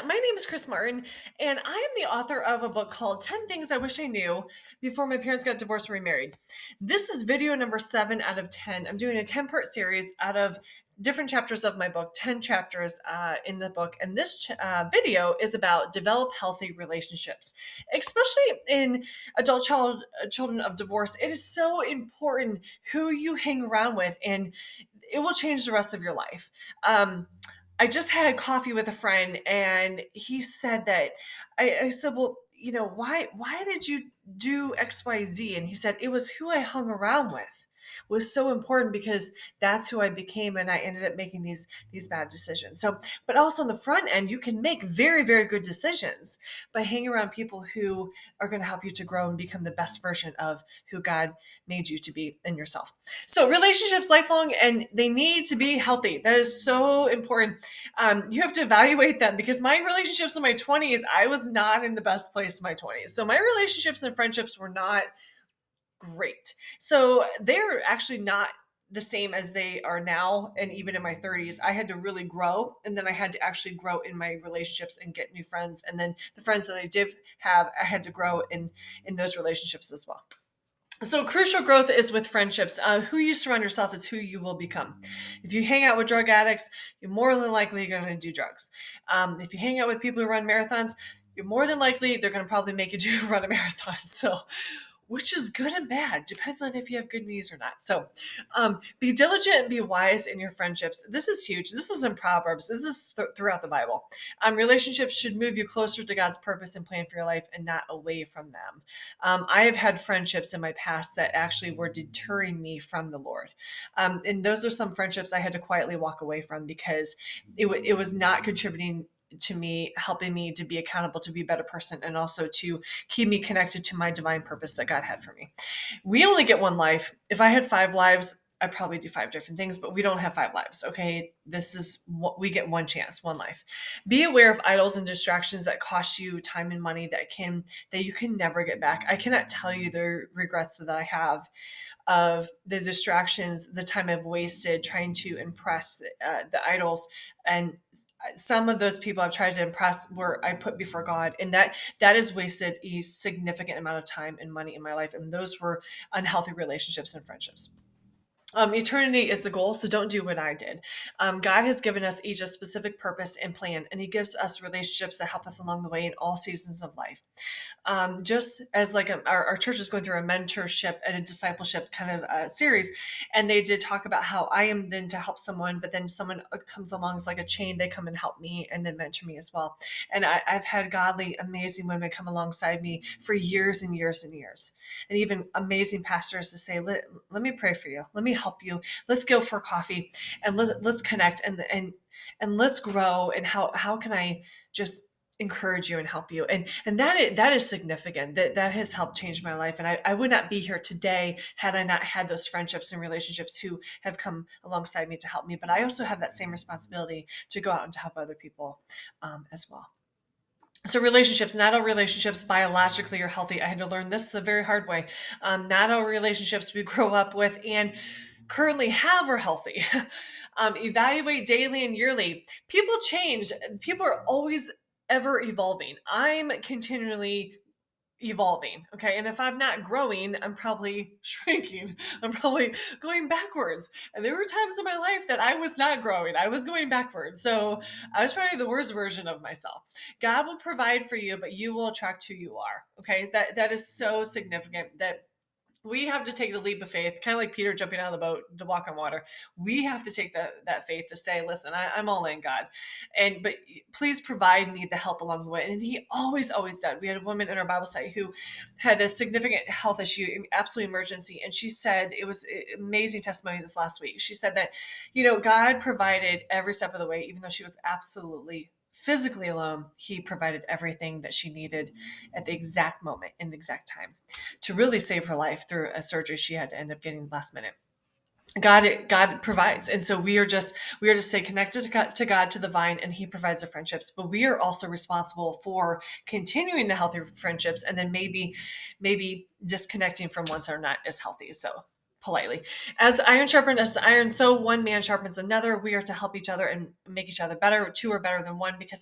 My name is Chris Martin, and I am the author of a book called 10 Things I Wish I Knew Before My Parents Got Divorced and Remarried. This is video number 7 out of 10. I'm doing a 10-part series out of different chapters of my book, 10 chapters in the book. And this video is about develop healthy relationships, especially in children of divorce. It is so important who you hang around with, and it will change the rest of your life. I just had coffee with a friend, and he said that I said, well, why did you do XYZ? And he said, it was who I hung around with was so important because that's who I became, and I ended up making these bad decisions. So, but also on the front end, you can make very, very good decisions by hanging around people who are going to help you to grow and become the best version of who God made you to be in yourself. So relationships lifelong, and they need to be healthy. That is so important. You have to evaluate them, because my relationships in my 20s, I was not in the best place in my 20s. So my relationships and friendships were not great. So they're actually not the same as they are now. And even in my 30s, I had to really grow. And then I had to actually grow in my relationships and get new friends. And then the friends that I did have, I had to grow in those relationships as well. So crucial growth is with friendships. Who you surround yourself is who you will become. If you hang out with drug addicts, you're more than likely going to do drugs. If you hang out with people who run marathons, you're more than likely they're going to probably make you run a marathon. So, which is good and bad. Depends on if you have good knees or not. So be diligent and be wise in your friendships. This is huge. This is in Proverbs. This is throughout the Bible. Relationships should move you closer to God's purpose and plan for your life, and not away from them. I have had friendships in my past that actually were deterring me from the Lord. And those are some friendships I had to quietly walk away from, because it was not contributing to me, helping me to be accountable, to be a better person, and also to keep me connected to my divine purpose that God had for me. We only get one life. If I had 5 lives, I'd probably do 5 different things, but we don't have 5 lives. Okay. This is what we get: one chance, one life. Be aware of idols and distractions that cost you time and money that you can never get back. I cannot tell you the regrets that I have of the distractions, the time I've wasted trying to impress the idols. And some of those people I've tried to impress were I put before God, and that has wasted a significant amount of time and money in my life. And those were unhealthy relationships and friendships. Eternity is the goal, so don't do what I did. God has given us each a specific purpose and plan, and He gives us relationships that help us along the way in all seasons of life. Just as like our church is going through a mentorship and a discipleship kind of series, and they did talk about how I am then to help someone, but then someone comes along as like a chain. They come and help me and then mentor me as well. And I've had godly, amazing women come alongside me for years and years and years, and even amazing pastors to say, let me pray for you. Let me help you. Let's go for coffee, and let's connect, and let's grow. And how can I just encourage you and help you? And that is significant. That has helped change my life. And I would not be here today had I not had those friendships and relationships who have come alongside me to help me. But I also have that same responsibility to go out and to help other people as well. So relationships, not all relationships biologically are healthy. I had to learn this the very hard way. Not all relationships we grow up with and currently have are healthy. Evaluate daily and yearly. People change. People are always ever evolving. I'm continually evolving. Okay. And if I'm not growing, I'm probably shrinking. I'm probably going backwards. And there were times in my life that I was not growing. I was going backwards. So I was probably the worst version of myself. God will provide for you, but you will attract who you are. Okay. That is so significant, that we have to take the leap of faith, kind of like Peter jumping out of the boat to walk on water. We have to take that faith to say, listen, I'm all in, God. But please provide me the help along the way. And He always, always did. We had a woman in our Bible study who had a significant health issue, absolute emergency. And she said, it was an amazing testimony this last week. She said that, God provided every step of the way, even though she was absolutely physically alone. He provided everything that she needed at the exact moment in the exact time to really save her life through a surgery she had to end up getting last minute. God provides. And so we are to stay connected to God, to the vine, and He provides the friendships, but we are also responsible for continuing the healthy friendships, and then maybe disconnecting from ones that are not as healthy. So politely, as iron sharpens iron, so one man sharpens another. We are to help each other and make each other better. 2 are better than 1 because they